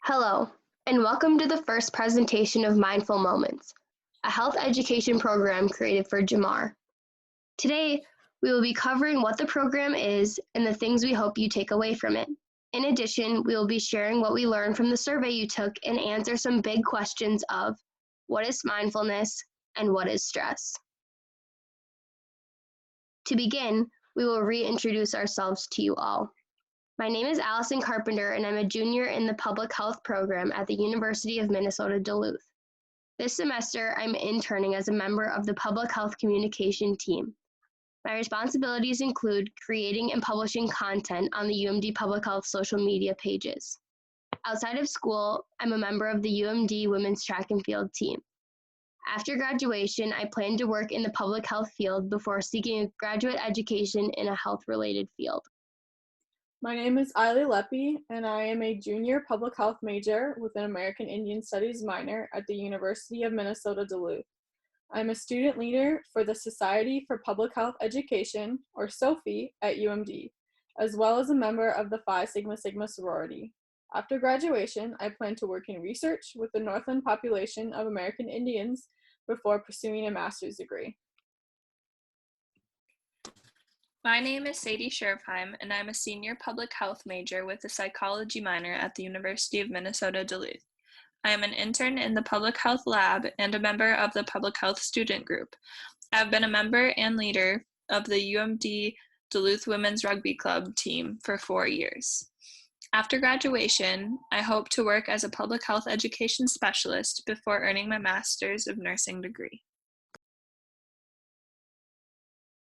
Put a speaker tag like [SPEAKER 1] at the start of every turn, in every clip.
[SPEAKER 1] Hello, and welcome to the first presentation of Mindful Moments, a health education program created for Jamar. Today, we will be covering what the program is and the things we hope you take away from it. In addition, we will be sharing what we learned from the survey you took and answer some big questions of what is mindfulness and what is stress. To begin, we will reintroduce ourselves to you all. My name is Allison Carpenter, and I'm a junior in the public health program at the University of Minnesota Duluth. This semester, I'm interning as a member of the public health communication team. My responsibilities include creating and publishing content on the UMD Public Health social media pages. Outside of school, I'm a member of the UMD Women's Track and Field team. After graduation, I plan to work in the public health field before seeking a graduate education in a health-related field.
[SPEAKER 2] My name is Ailey Leppi, and I am a junior public health major with an American Indian Studies minor at the University of Minnesota Duluth. I'm a student leader for the Society for Public Health Education, or SOPHE, at UMD, as well as a member of the Phi Sigma Sigma sorority. After graduation, I plan to work in research with the Northland population of American Indians before pursuing a master's degree.
[SPEAKER 3] My name is Sadie Scherfheim, and I'm a senior public health major with a psychology minor at the University of Minnesota Duluth. I am an intern in the public health lab and a member of the public health student group. I have been a member and leader of the UMD Duluth Women's Rugby Club team for 4 years. After graduation, I hope to work as a public health education specialist before earning my master's of nursing degree.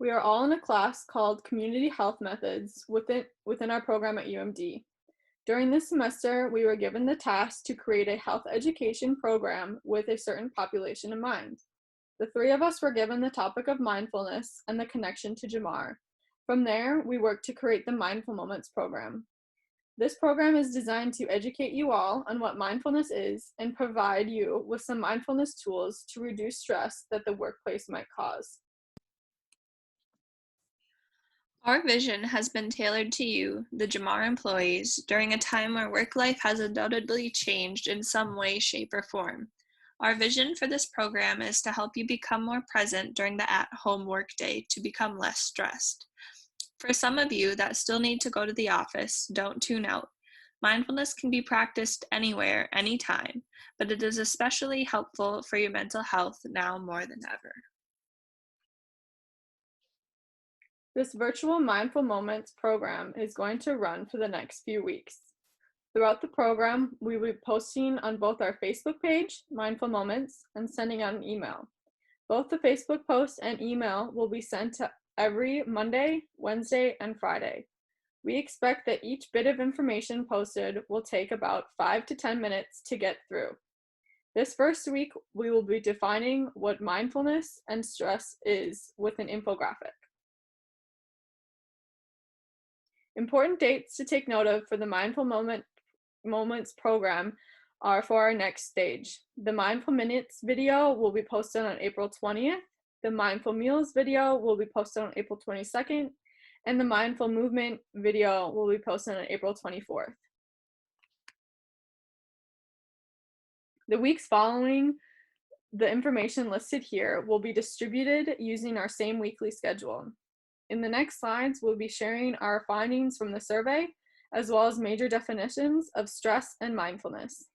[SPEAKER 2] We are all in a class called Community Health Methods within our program at UMD. During this semester, we were given the task to create a health education program with a certain population in mind. The three of us were given the topic of mindfulness and the connection to Jamar. From there, we worked to create the Mindful Moments program. This program is designed to educate you all on what mindfulness is and provide you with some mindfulness tools to reduce stress that the workplace might cause.
[SPEAKER 3] Our vision has been tailored to you, the Jamar employees, during a time where work life has undoubtedly changed in some way, shape, or form. Our vision for this program is to help you become more present during the at-home workday to become less stressed. For some of you that still need to go to the office, don't tune out. Mindfulness can be practiced anywhere, anytime, but it is especially helpful for your mental health now more than ever.
[SPEAKER 2] This virtual Mindful Moments program is going to run for the next few weeks. Throughout the program, we will be posting on both our Facebook page, Mindful Moments, and sending out an email. Both the Facebook post and email will be sent to every Monday, Wednesday, and Friday. We expect that each bit of information posted will take about 5 to 10 minutes to get through. This first week, we will be defining what mindfulness and stress is with an infographic. Important dates to take note of for the Mindful Moments program are for our next stage. The Mindful Minutes video will be posted on April 20th. The Mindful Meals video will be posted on April 22nd. And the Mindful Movement video will be posted on April 24th. The weeks following the information listed here will be distributed using our same weekly schedule. In the next slides, we'll be sharing our findings from the survey, as well as major definitions of stress and mindfulness.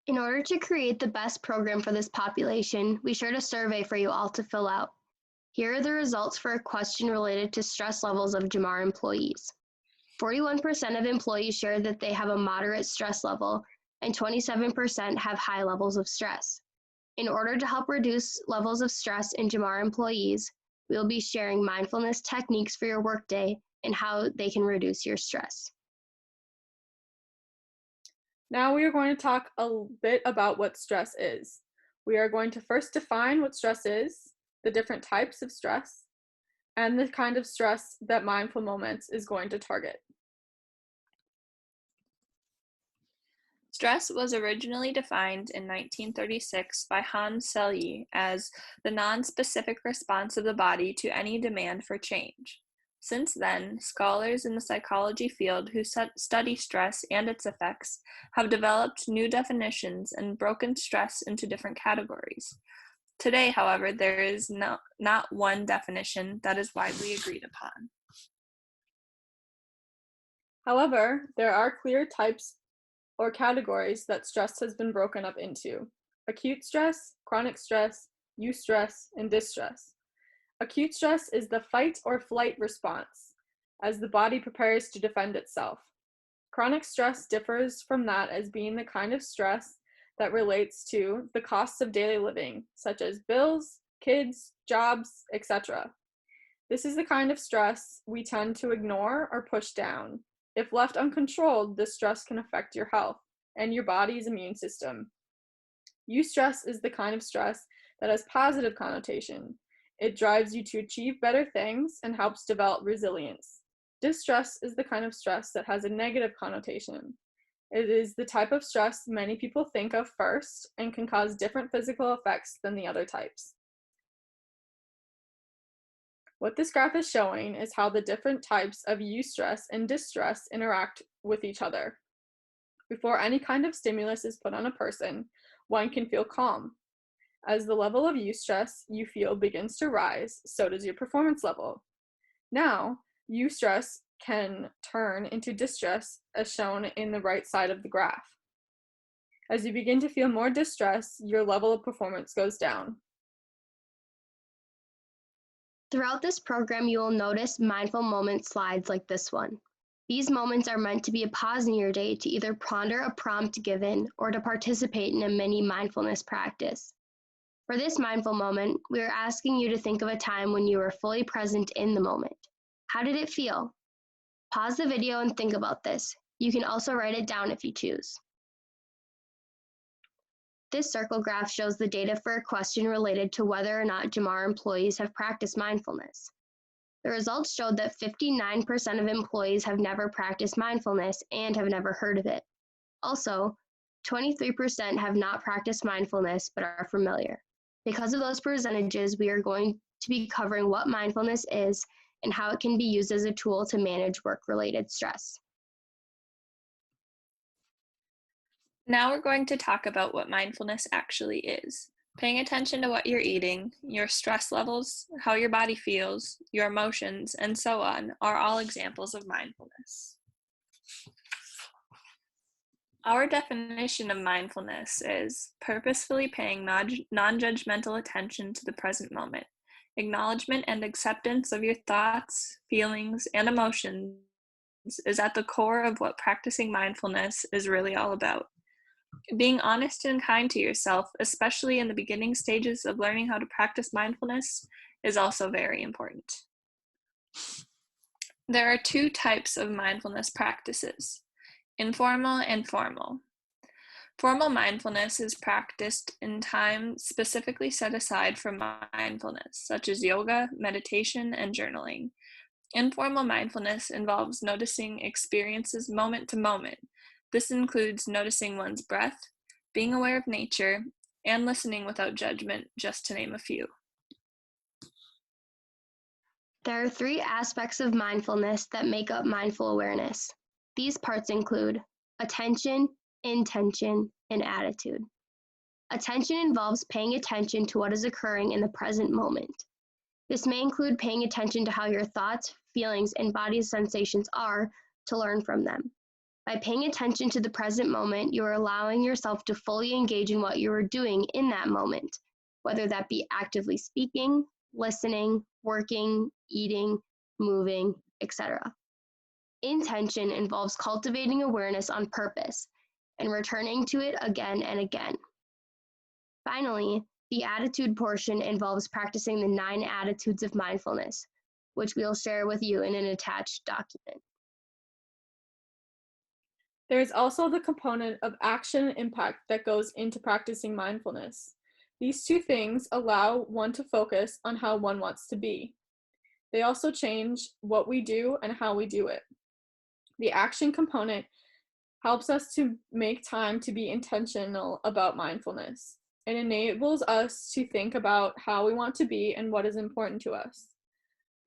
[SPEAKER 1] In order to create the best program for this population, we shared a survey for you all to fill out. Here are the results for a question related to stress levels of Jamar employees. 41% of employees shared that they have a moderate stress level, and 27% have high levels of stress. In order to help reduce levels of stress in Jamar employees, we will be sharing mindfulness techniques for your workday and how they can reduce your stress.
[SPEAKER 2] Now we are going to talk a bit about what stress is. We are going to first define what stress is, the different types of stress, and the kind of stress that Mindful Moments is going to target.
[SPEAKER 3] Stress was originally defined in 1936 by Hans Selye as the non-specific response of the body to any demand for change. Since then, scholars in the psychology field who study stress and its effects have developed new definitions and broken stress into different categories. Today, however, there is not one definition that is widely agreed upon.
[SPEAKER 2] However, there are clear types or categories that stress has been broken up into: acute stress, chronic stress, eustress, and distress. Acute stress is the fight or flight response, as the body prepares to defend itself. Chronic stress differs from that as being the kind of stress that relates to the costs of daily living, such as bills, kids, jobs, etc. This is the kind of stress we tend to ignore or push down. If left uncontrolled, this stress can affect your health and your body's immune system. Eustress is the kind of stress that has positive connotation. It drives you to achieve better things and helps develop resilience. Distress is the kind of stress that has a negative connotation. It is the type of stress many people think of first and can cause different physical effects than the other types. What this graph is showing is how the different types of eustress and distress interact with each other. Before any kind of stimulus is put on a person, one can feel calm. As the level of eustress you feel begins to rise, so does your performance level. Now, eustress can turn into distress, as shown in the right side of the graph. As you begin to feel more distress, your level of performance goes down.
[SPEAKER 1] Throughout this program, you will notice mindful moment slides like this one. These moments are meant to be a pause in your day to either ponder a prompt given or to participate in a mini mindfulness practice. For this mindful moment, we are asking you to think of a time when you were fully present in the moment. How did it feel? Pause the video and think about this. You can also write it down if you choose. This circle graph shows the data for a question related to whether or not Jamar employees have practiced mindfulness. The results showed that 59% of employees have never practiced mindfulness and have never heard of it. Also, 23% have not practiced mindfulness but are familiar. Because of those percentages, we are going to be covering what mindfulness is and how it can be used as a tool to manage work-related stress.
[SPEAKER 3] Now we're going to talk about what mindfulness actually is. Paying attention to what you're eating, your stress levels, how your body feels, your emotions, and so on are all examples of mindfulness. Our definition of mindfulness is purposefully paying non-judgmental attention to the present moment. Acknowledgement and acceptance of your thoughts, feelings, and emotions is at the core of what practicing mindfulness is really all about. Being honest and kind to yourself, especially in the beginning stages of learning how to practice mindfulness, is also very important. There are two types of mindfulness practices: informal and formal. Formal mindfulness is practiced in time specifically set aside for mindfulness, such as yoga, meditation, and journaling. Informal mindfulness involves noticing experiences moment to moment. This includes noticing one's breath, being aware of nature, and listening without judgment, just to name a few.
[SPEAKER 1] There are three aspects of mindfulness that make up mindful awareness. These parts include attention, intention, and attitude. Attention involves paying attention to what is occurring in the present moment. This may include paying attention to how your thoughts, feelings, and body sensations are to learn from them. By paying attention to the present moment, you are allowing yourself to fully engage in what you are doing in that moment, whether that be actively speaking, listening, working, eating, moving, etc. Intention involves cultivating awareness on purpose and returning to it again and again. Finally, the attitude portion involves practicing the 9 attitudes of mindfulness, which we'll share with you in an attached document.
[SPEAKER 2] There is also the component of action and impact that goes into practicing mindfulness. These two things allow one to focus on how one wants to be. They also change what we do and how we do it. The action component helps us to make time to be intentional about mindfulness. It enables us to think about how we want to be and what is important to us.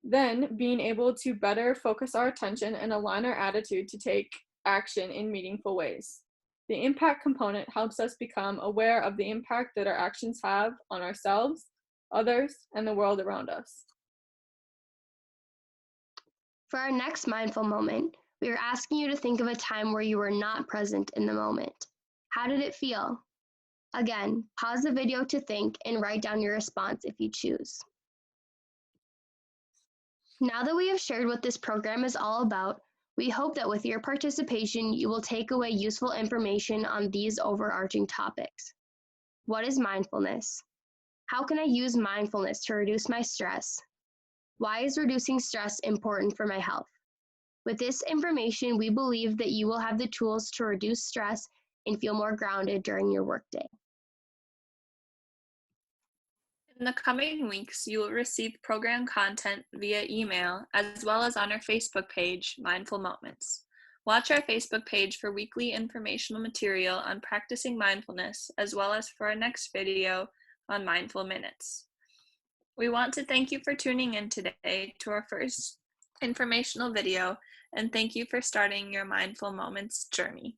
[SPEAKER 2] Then, being able to better focus our attention and align our attitude to take action in meaningful ways. The impact component helps us become aware of the impact that our actions have on ourselves, others, and the world around us.
[SPEAKER 1] For our next mindful moment, we are asking you to think of a time where you were not present in the moment. How did it feel? Again, pause the video to think and write down your response if you choose. Now that we have shared what this program is all about, we hope that with your participation, you will take away useful information on these overarching topics. What is mindfulness? How can I use mindfulness to reduce my stress? Why is reducing stress important for my health? With this information, we believe that you will have the tools to reduce stress and feel more grounded during your workday.
[SPEAKER 3] In the coming weeks, you will receive program content via email as well as on our Facebook page, Mindful Moments. Watch our Facebook page for weekly informational material on practicing mindfulness as well as for our next video on mindful minutes. We want to thank you for tuning in today to our first informational video, and thank you for starting your Mindful Moments journey.